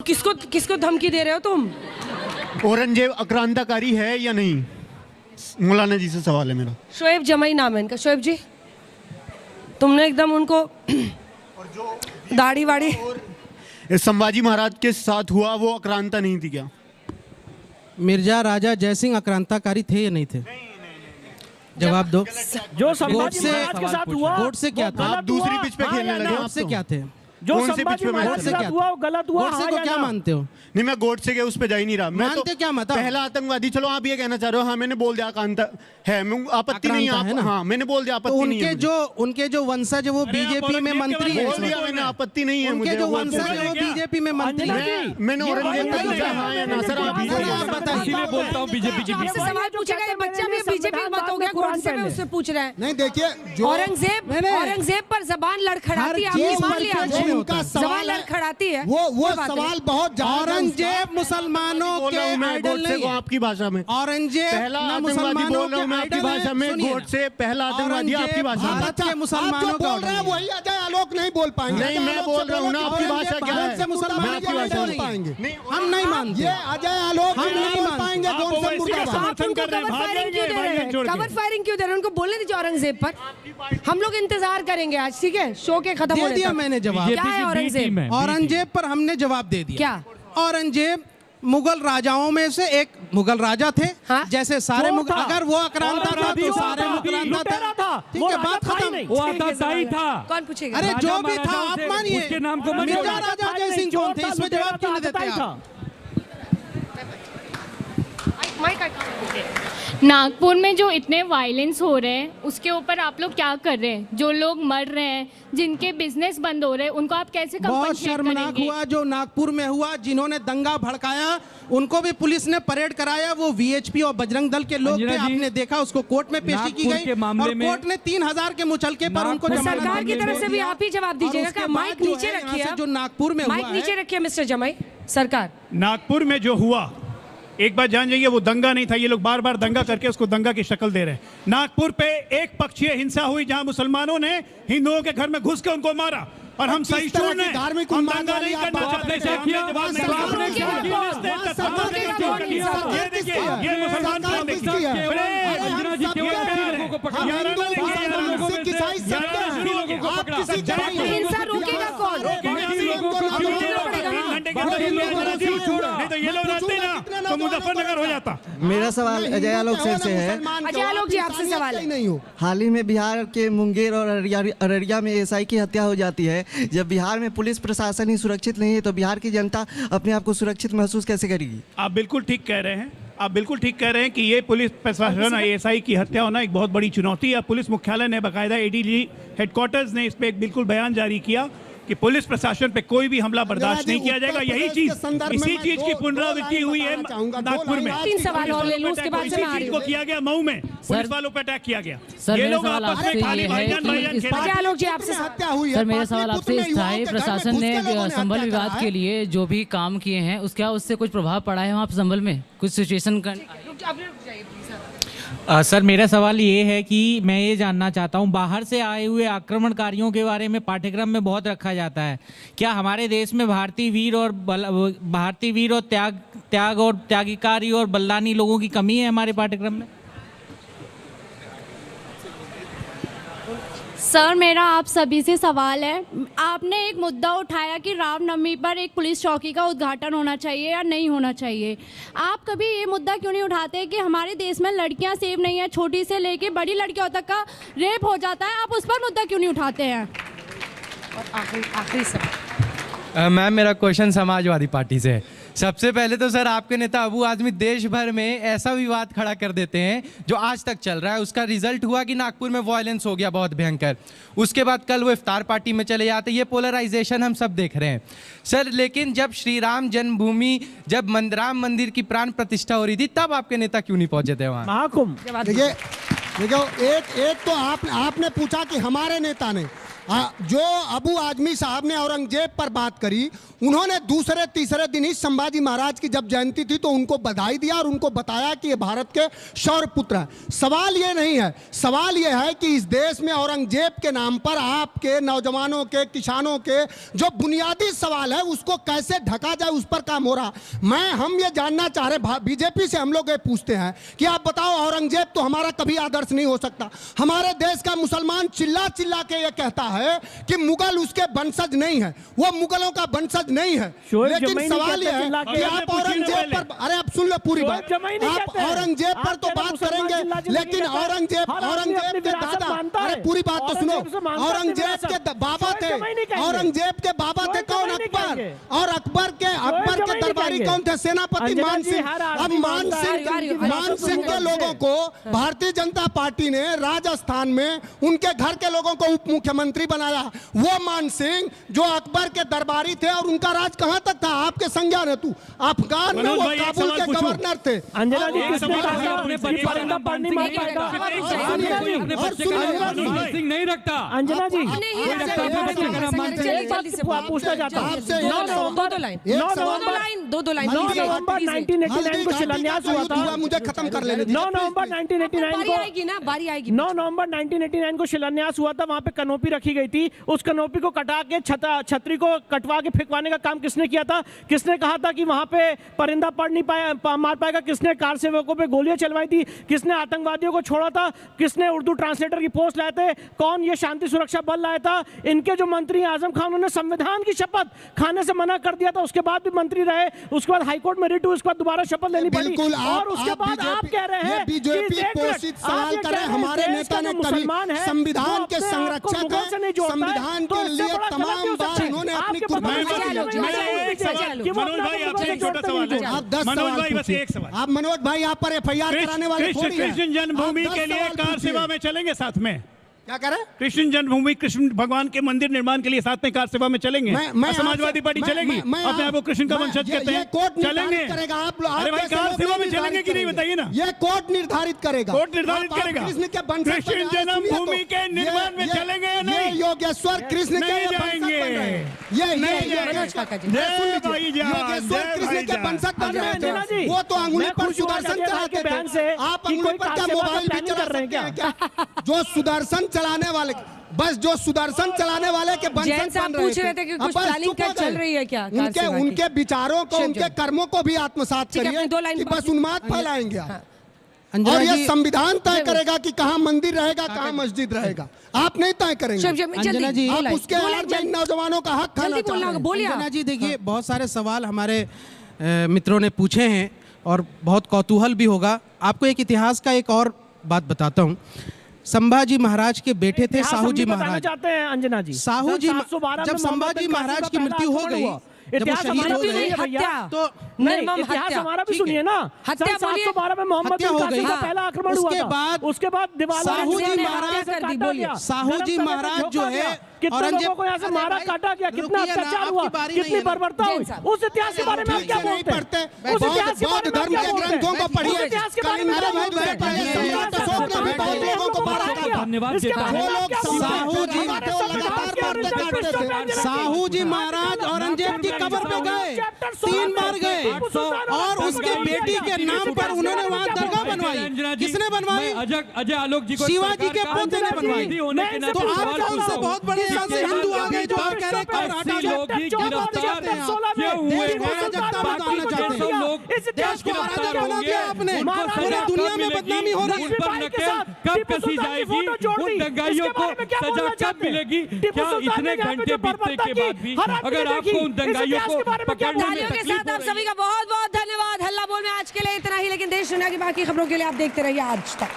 किसको किसको धमकी दे रहे हो तुम? औरंगजेब आक्रांताकारी है या नहीं? मौलाना जी से सवाल है मेरा। शोएब जमाई नाम है इनका। शोएब जी, तुमने एकदम उनको दाढ़ी वाड़ी। संभाजी महाराज के साथ हुआ वो आक्रांता नहीं थी क्या? मिर्जा राजा जयसिंह आक्रांताकारी थे या नहीं थे? जवाब दो। जो संभाजी महाराज के साथ हुआ गोट से क्या था? आप दूसरी पिच पे खेलने लगे। गोट से क्या थे? जो कौन सी संभाजी पिच पे महाराज के साथ हुआ वो गलत हुआ। गोट से को क्या मानते हो? नहीं, मैं गोट से के उस पे जा ही नहीं रहा। मैं मानते क्या मत? पहला आतंकवादी। चलो आप ये कहना चाह रहे हो, हाँ मैंने बोल दिया आक्रांता है, आपत्ति नहीं है ना? हाँ मैंने बोल दिया, आपत्ति नहीं है। उनके जो वंशज है वो बीजेपी में मंत्री है। बोल दिया मैंने, आपत्ति नहीं है मुझे। उनके जो वंशज है वो बीजेपी में मंत्री है। मैंने औरंगजेब को पूछा हाँ या ना? सर आप इसीलिए बोलता हूँ बीजेपी आपसे सवाल पूछेगा ये बच्चा भी बीजेपी मत हो गया, कौन से में उससे पूछ रहे हैं? नहीं देखिए, औरंगजेब पर जबान लड़खड़ाती है, आपने मान लिया। जबान लड़खड़ाती है वो सवाल बहुत। औरंगजेब मुसलमानों के आइडल नहीं है। आपकी भाषा में औरंगजेब पहला आतंकवादी बोल रहा हूँ मैं आपकी भाषा में। गोट से पहला आतंकवादी आपकी भाषा में। भारत के मुसलमानों का बोल रहे हैं वही अजय आलोक नहीं बोल पाएंगे। नहीं, मैं बोल रहा हूँ ना, आपकी भाषा क्या है? मुसलमान आपकी भाषा बोल नहीं पाएंगे। हम नहीं मानते। ये अजय आलोक हम नहीं बोल पाएंगे। आप समर्थन कर रहे हैं, भाग जाएंगे भाईजान छोड़ के। कवर फायरिंग क्यों दे रहे हैं? उनको बोलने दीजिए औरंगजेब पर। हम लोग इंतजार करेंगे आज, ठीक है? शो के खत्म दे होने दिया तक। मैंने जवाब। क्या है औरंगजेब? औरंगजेब पर हमने जवाब दे दिया। क्या? औरंगजेब मुगल राजाओं में से एक मुगल राजा थे। हाँ? जैसे सारे मुगल, था। अगर वो आक्रांता था तो सारे मुगलांता था। ठीक है, बात खत्म। वो आताताई था। कौन पूछेगा? अरे जो भी था महाराजाओं आप से मानिए। उसके नाम को मत मिर्जा जोड़ो। राजा जयसिंह कौन थे? इसमें जवाब क्यों नहीं देते आप? नागपुर में जो इतने वायलेंस हो रहे हैं उसके ऊपर आप लोग क्या कर रहे हैं? जो लोग मर रहे हैं, जिनके बिजनेस बंद हो रहे हैं, उनको आप कैसे बहुत कंपनसेट शर्मनाक करेंगे? हुआ जो नागपुर में हुआ। जिन्होंने दंगा भड़काया उनको भी पुलिस ने परेड कराया। वो वीएचपी और बजरंग दल के लोग थे। आपने देखा, उसको कोर्ट में पेशी की गई और कोर्ट ने 3000 के मुचलके पर उनको जमानत। सरकार की तरफ से भी आप ही जवाब दीजिएगा। माइक नीचे रखिए। जो नागपुर में माइक नीचे रखिए मिस्टर जमाई। सरकार, नागपुर में जो हुआ, एक बात जान जाइए, वो दंगा नहीं था। ये लोग बार बार दंगा करके उसको दंगा की शक्ल दे रहे हैं। नागपुर पे एक पक्षीय हिंसा हुई जहां मुसलमानों ने हिंदुओं के घर में घुस के उनको मारा और हम सहिष्णु ने धार्मिक हम दंगा नहीं करना चाहते थे। किया? हमने जवाब नहीं दिया। ये देखिए, ये मुसलमान हिंसा रोकेगा कौन? नहीं तो ये लोग रहते ना तो मुजफ्फरनगर हो जाता। मेरा सवाल अजय आलोक सर से है। अजय आलोक जी, आपसे सवाल है। नहीं हो। हाल ही में बिहार के मुंगेर और अररिया में एसआई की हत्या हो जाती है। जब बिहार में पुलिस प्रशासन ही सुरक्षित नहीं है तो बिहार की जनता अपने आप को सुरक्षित महसूस कैसे करेगी? आप बिल्कुल ठीक कह रहे हैं। आप बिल्कुल ठीक कह रहे हैं कि ये पुलिस प्रशासन एएसआई की हत्या होना एक बहुत बड़ी चुनौती है। पुलिस मुख्यालय ने बाकायदा एडीजी हेडक्वार्टर्स ने इस पे एक बिल्कुल बयान जारी किया कि पुलिस प्रशासन पे कोई भी हमला बर्दाश्त नहीं किया जाएगा। यही चीज, इसी चीज की पुनरावृत्ति हुई है नागपुर में। 3 सवाल और ले लूं, उसके बाद से मैं आ रही को हूं। किया गया मऊ में, पुलिस वालों पे अटैक किया गया। सर, ये मेरा लोग सवाल आपस में आपसे खाली ये है भाईजान कि भाईजान खेल रहे अजय हैं। आलोक जी, आपसे हत्या हुई है। सर, मेरा सवाल आपसे स्थायी प्रशासन ने संबल विवाद के लिए जो भी काम किए हैं उसका उससे कुछ प्रभाव पड़ा है वहाँ संबल में? कुछ सिचुएशन का सर, मेरा सवाल ये है कि मैं ये जानना चाहता हूँ, बाहर से आए हुए आक्रमणकारियों के बारे में पाठ्यक्रम में बहुत रखा जाता है। क्या हमारे देश में भारतीय वीर और त्याग और त्यागीकारी और बलिदानी लोगों की कमी है हमारे पाठ्यक्रम में? सर, मेरा आप सभी से सवाल है। आपने एक मुद्दा उठाया कि रामनवमी पर एक पुलिस चौकी का उद्घाटन होना चाहिए या नहीं होना चाहिए। आप कभी ये मुद्दा क्यों नहीं उठाते कि हमारे देश में लड़कियां सेफ नहीं है? छोटी से लेके बड़ी लड़कियों तक का रेप हो जाता है। आप उस पर मुद्दा क्यों नहीं उठाते हैं? और आखिरी सवाल। मैम, मेरा क्वेश्चन समाजवादी पार्टी से है। सबसे पहले तो सर, आपके नेता अबू आजमी देश भर में ऐसा विवाद खड़ा कर देते हैं जो आज तक चल रहा है। उसका रिजल्ट हुआ कि नागपुर में वायलेंस हो गया बहुत भयंकर। उसके बाद कल वो इफ्तार पार्टी में चले जाते। ये पोलराइजेशन हम सब देख रहे हैं सर। लेकिन जब श्री राम जन्मभूमि, जब राम मंदिर की प्राण प्रतिष्ठा हो रही थी, तब आपके नेता क्यों नहीं पहुंचे थे वहाँ? महाकुंभ। देखिए, एक तो आपने पूछा कि हमारे नेता ने, जो अबू आजमी साहब ने औरंगजेब पर बात करी, उन्होंने दूसरे तीसरे दिन ही संभाजी महाराज की जब जयंती थी तो उनको बधाई दिया और उनको बताया कि ये भारत के शौर्य पुत्र हैं। सवाल ये नहीं है, सवाल ये है कि इस देश में औरंगजेब के नाम पर आपके नौजवानों के, किसानों के जो बुनियादी सवाल है उसको कैसे ढका जाए, उस पर काम हो रहा। हम ये जानना चाह रहे, बीजेपी से हम लोग ये पूछते हैं कि आप बताओ, औरंगजेब तो हमारा कभी आदर्श नहीं हो सकता। हमारे देश का मुसलमान चिल्ला चिल्ला के ये कहता है कि मुगल उसके वंशज नहीं है, वो मुगलों का वंशज नहीं है। लेकिन सवाल यह है कि आप औरंगजेब पर, अरे आप सुन लो पूरी बात, आप औरंगजेब पर तो बात करेंगे, लेकिन औरंगजेब के दादा, अरे पूरी बात तो सुनो, औरंगजेब के बाबा थे, औरंगजेब के बाबा थे कौन? अकबर। और अकबर के दरबारी कौन थे? सेनापति मान सिंह। अब मान सिंह के लोगों को भारतीय जनता पार्टी ने राजस्थान में उनके घर के लोगों को उप मुख्यमंत्री बनाया। वो मान सिंह जो अकबर के दरबारी थे, और उनका राज कहां तक था? आपके संज्ञान है तू अफगान में वो काबुल के गवर्नर थे। अंजना जी, किसने कहा परिंदा पार नहीं मार पाएगा? नहीं रखता अंजना जी, पूछना चाहता हूँ, 9 नवंबर 1989 को शिलान्यास हुआ था। मुझे खत्म कर लेने 9 नवंबर 1989 को शिलान्यास हुआ था। वहां पे कनोपी रखी गई थी। उस कनोपी को कटा के छतरी को कटवा के फेंकवाने का काम किसने किया था? किसने कहा था कि वहां पे परिंदा पढ़ नहीं मार पाएगा? किसने कार सेवकों पे गोलियां चलवाई थी? किसने आतंकवादियों को छोड़ा था? किसने उर्दू ट्रांसलेटर की पोस्ट लाए थे? कौन ये शांति सुरक्षा बल लाया था? इनके जो मंत्री आजम खान, उन्होंने संविधान की शपथ खाने से मना कर दिया था, उसके बाद भी मंत्री रहे, उसके बाद हाईकोर्ट में रिट हुई, उसके बाद दोबारा शपथ लेनी पड़ी, और उसके बाद आप कह रहे हैं बीजेपी पोषित सवाल कर रहे हैं। हमारे नेता ने कभी संविधान के संरक्षक हैं, संविधान के लिए तमाम बार उन्होंने अपनी कुर्बानी दी। मनोज भाई, आपसे एक छोटा सवाल है। आप 10 मनोज भाई, बस सवाल एक सवाल। आप मनोज भाई आप पर FIR कराने वाले थोड़ी हैं। कृष्ण जन्मभूमि के लिए कार सेवा में चलेंगे साथ में? क्या करें? कृष्ण जन्मभूमि, कृष्ण भगवान के मंदिर निर्माण के लिए साथ में कार सेवा में चलेंगे? समाजवादी पार्टी चलेगी? अपने आप को कृष्ण का वंशज कहते हैं, चलेंगे? अरे भाई, कार सेवा में चलेंगे कि नहीं बताइए ना? ये कोर्ट निर्धारित करेगा। कोर्ट निर्धारित करेगा। कृष्ण जन्मभूमि के निर्माण में चलेंगे या नहीं? योगेश्वर कृष्ण नहीं जाएंगे, योगेश्वर कृष्ण के वंशज बन रहे थे। वो तो अंगुली पर सुदर्शन चलाते थे। आप अंगुली पर क्या मोबाइल भी चला सकते हैं क्या? जो सुदर्शन चलाने वाले, बस जो सुदर्शन चलाने वाले के जैन साहब पूछ रहे थे कि कुछ प्लानिंग चल रही है क्या? उनके विचारों को, उनके कर्मों को भी आत्मसात करिए कि बस उन्माद फैलाएंगे। और ये संविधान तय करेगा कि कहाँ मंदिर रहेगा, कहाँ मस्जिद रहेगा। आप नहीं तय करेंगे। अंजना जी, आप उसके आड़ में नौजवानों का हक खाना चाहते हैं। अंजना जी, देखिए, बहुत सारे सवाल हमारे मित्रों ने पूछे हैं और बहुत कौतूहल भी होगा। आपको एक इतिहास का एक और बात बताता हूँ। संभाजी महाराज के बेटे थे साहूजी महाराज। चाहते हैं अंजना जी, साहूजी, जब संभाजी महाराज की मृत्यु हो गई, इतिहास हमारा भी नहीं भैया, तो नहीं, इतिहास हमारा भी सुनिए ना। 712 में मोहम्मद बिन कासिम का पहला आक्रमण हुआ था। उसके बाद साहूजी महाराज जो है, कितने लोगों को यहाँ से मारा काटा गया, कितना अत्याचार हुआ, कितनी बर्बरता हुई, उस इतिहास के बारे में हम क्या बोलते हैं? उस इतिहास के बारे में हम क्या बोलते हैं? ग्रंथों को पढ़िए। इतिहास के बारे में क्या बोलते हैं? साहूजी महाराज औरंगजेब की कब्र पे गए, 3 बार गए, और उसके बेटी के नाम पर उन्होंने वहाँ दरगाह बनवाई। किसने बनवाई? अजय आलोक जी को, शिवाजी के पोते ने बनवाई। तो आप उनसे बहुत बड़े यहाँ से हिंदू आ गए जो आप कह रहे हैं लोग भी गिरफ्तार क्यों हुए? देश को अराजक बना दिया आपने, पूरी दुनिया में बदनामी हो रही है। कब कसी जाएगी? उन दंगाइयों को सजा कब मिलेगी? क्या इतने घंटे बीतने के बाद भी अगर आपको उन दंगाइयों को पकड़ने में के साथ आप सभी का बहुत बहुत धन्यवाद। हल्ला बोल में आज के लिए इतना ही, लेकिन देश दुनिया की बाकी खबरों के लिए आप देखते रहिए आज तक।